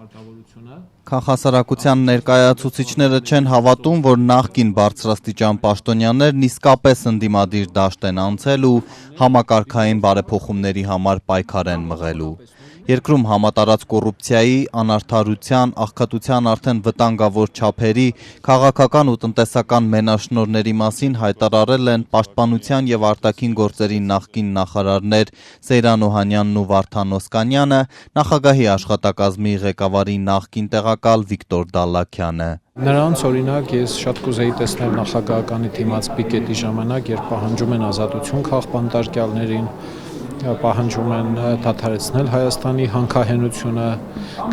Քաղաքասարակության ներկայացուցիչները չեն հավատում, որ նախկին բարձրաստիճան պաշտոնյաներն իսկապես ընդդիմադիր դաշտ են անցել ու համակարգային բարեփոխումների համար պայքար են մղելու։ Երկրում համատարած կոռուպցիայի, անարդարության, աղքատության արդեն վտանգավոր չափերի, քաղաքական ու տնտեսական մենաշնորհների մասին հայտարարել են Պաշտպանության եւ արտաքին գործերի նախկին նախարարներ Սեյրան Օհանյանն ու Վարդան Օսկանյանը, նախագահի աշխատակազմի ղեկավարի նախկին տեղակալ Վիկտոր Դալլաքյանը։ Նրանց օրինակ ես շատ կուզեի տեսնել նախագահականի դիմաց պիկետի ժամանակ, երբ պահանջում են ազատություն քաղբանտարկյալներին, պահանջում են դադարեցնել Հայաստանի հանքահենությունը,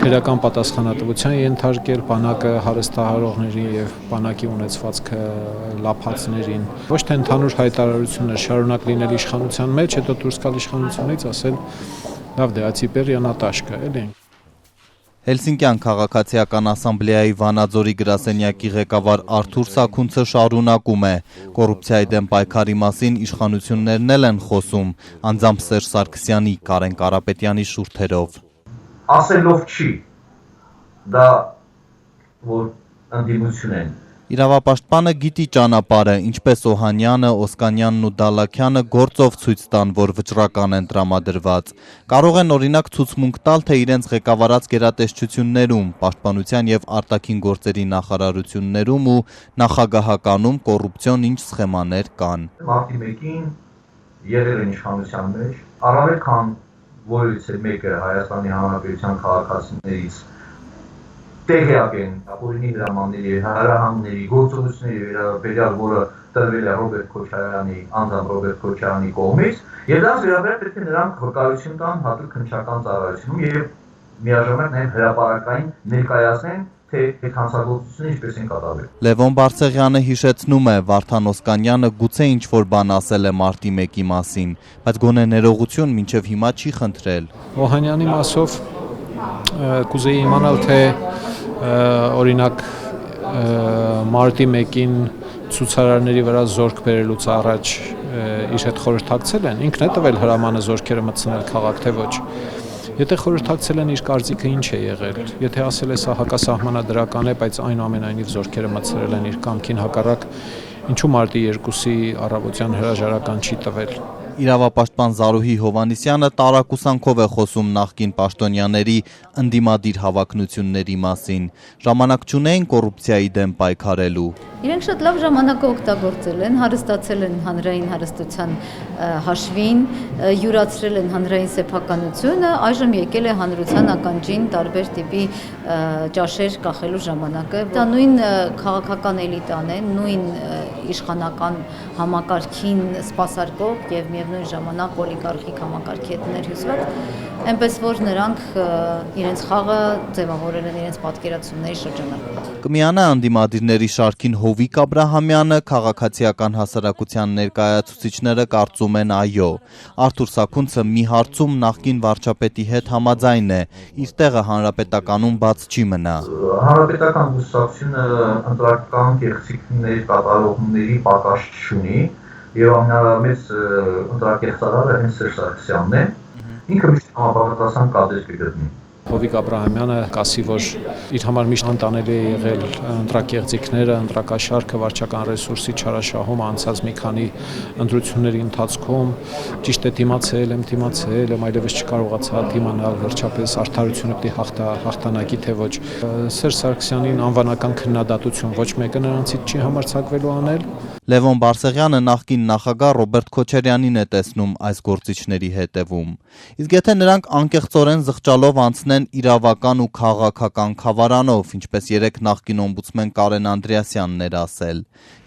քրեական պատասխանատվության ենթարկել բանակը հարստահարողների եւ բանակի ունեցվածքը լափածներին։ Ոչ թե ընդհանուր հայտարարություններ շարունակ լինել իշխանության մեջ, հետո դուրս գալ իշխանությունից ասել լավ դե ացիպերիա նատաշկա, էլի։ Հելսինկյան քաղաքացիական ասամբլեայի Վանաձորի գրասենյակի ղեկավար Արթուր Սաքունցը շարունակում է. կոռուպցիայի դեմ պայքարի մասին իշխանություններն էլ են խոսում, անձամբ Սերժ Սարգսյանի, Կարեն Կարապետյանի շուրթերով։ Ասելով չի, դա որ ընդդիմություն են։ Իրավապաշտպանը գիտի ճանապարհը, ինչպես Օհանյանը, Օսկանյանն ու Դալլաքյանը գործով ցույց տան, որ վճռական են տրամադրված։ Կարող են օրինակ ցուցմունք տալ, թե իրենց ղեկավարած գերատեսչություններում, Պաշտպանության եւ արտաքին գործերի նախարարություններում ու նախագահականում կոռուպցիոն ինչ սխեմաներ կան։ Մարտի 1-ին եղել են իշխանության մեջ, առավել քան որևիցե մեկը Հայաստանի Հանրապետության քաղաքացիներից տեղյակ են ապօրինի հրամանների, հանրահանգների, գործողությունների վերաբերյալ, որը տրվել է Ռոբերտ Քոչարյանի, անձամբ Ռոբերտ Քոչարյանի կողմից, եւ դրանց վերաբերյալ պետք է նրանք վկայություն տան հատուկ քննչական ծառայությունում եւ միաժամանակ նաեւ հրապարակային ներկայացնեն, թե այդ հանցագործությունը ինչպես են կատարվել։ Լևոն Բարսեղյանը հիշեցնում է, Վարդան Օսկանյանը գուցե ինչ-որ բան ասել է մարտի 1-ի մասին, բայց գոնե ներողություն մինչև հիմա չի խնդրել։ Օհանյանի մասով կուզեի իմանալ, թե օրինակ մարտի 1-ին ցուցարարների վրա զորք բերելուց առաջ իր հետ խորհրդակցել են, ինքն է տվել հրամանը զորքերը մտցնել քաղաք, թե ոչ։ Եթե խորհրդակցել են իր կարծիքը ինչ է եղել, եթե ասել է սա հակասահմանադրական է, բայց այնուամենայնիվ զորքերը մտցրել են իր կամքին հակառակ, ինչու մարտի 2-ի առավոտյան հրաժարական չի տվել։ Իրավապաշտպան Զարուհի Հովհաննիսյանը տարակուսանքով է խոսում նախկին պաշտոնյաների ընդդիմադիր հավակնությունների մասին։ Ժամանակ չունեին կոռուպցիայի դեմ պայքարելու։ Իրենք շատ լավ ժամանակը օգտագործել են, հարստացել են հանրային հարստության հաշվին, յուրացրել են հանրային սեփականությունը, այժմ եկել է հանրության ականջին տարբեր տիպի ճաշեր կախելու ժամանակը։ Դա նույն քաղաքական էլիտան է, նույն իշխանական համակարգին սպասարկող եւ միևնույն ժամանակ օլիգարխիկ համակարգի հետ ներհյուսված, այնպես որ նրանք իրենց խաղը ձևավորել են իրենց պատկերացումների շրջանակում։ Կմիանա ընդդիմադիրների շարքին Հովիկ Աբրահամյանը, քաղաքացիական հասարակության ներկայացուցիչները կարծում են այո։ Արթուր Սաքունցը մի հարցում նախկին վարչապետի հետ համաձայն է, իր տեղը հանրապետականում բաց չի մնա։ Հանրապետական կուսակցությունը ընտրական կեղծիքներ կատարողների պակաս չունի եւ ամենամեծ ընտրակեղծարարը հենց Սերժ Սարգսյանն է։ Ինքը միշտ համապատասխան կադրեր կգտնի։ Հովիկ Աբրահամյանը կասի, որ իր համար միշտ անտանելի է եղել ընտրակեղծիքները, ընտրակաշարքը, վարչական ռեսուրսի չարաշահումը անցած մի քանի ընտրությունների ընթացքում, ճիշտ է դիմացել եմ, այլևս չկարողացա դիմանալ, վերջապես արդարությունը պիտի հաղթանակի, թե ոչ։ Սերժ Սարգսյանին անվանական քննադատություն ոչ մեկը նրանցից չի համարձակվելու անել։ Լևոն Բարսեղյանը նախկին նախագահ Ռոբերտ Քոչարյանին է տեսնում այս գործիչների հետևում։ Իսկ եթե նրանք անկեղծորեն զղջալով անցնեն իրավական ու քաղաքական խավարանով, ինչպես երեք նախկին օմբուդսմեն Կարեն Անդրեասյանն էր ասել,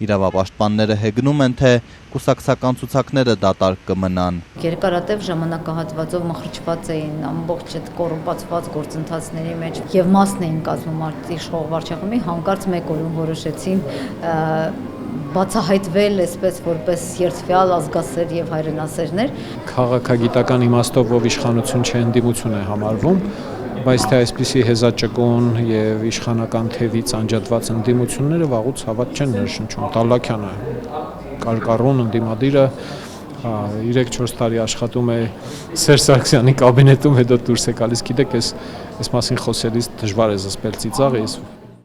իրավապաշտպանները հեգնում են, թե կուսակցական ցուցակները դատարկ կմնան։ Երկարատև ժամանակահատվածով մխրճված էին ամբողջ այդ կոռումպացված գործընթացների մեջ եւ մասն էին կազմում իշխող վարչախմբի, հանկարծ մեկ օրում որոշեցին բացահայտվել այսպես որպես երդվյալ ազգասեր եւ հայրենասերներ։ Քաղաքագիտական իմաստով ով իշխանություն չէ, ընդդիմություն է համարվում, բայց թե այսպիսի հեզաճկուն եւ իշխանական թևից անջատված ընդդիմությունները վաղուց հավատ չեն ներշնչում։ Դալլաքյանը կարկառուն ընդդիմադիրը 3-4 տարի աշխատում է Սերժ Սարգսյանի կաբինետում, հետո դուրս է գալիս, գիտեք, այս մասին խոսելիս դժվար է զսպել ծիծաղը, ես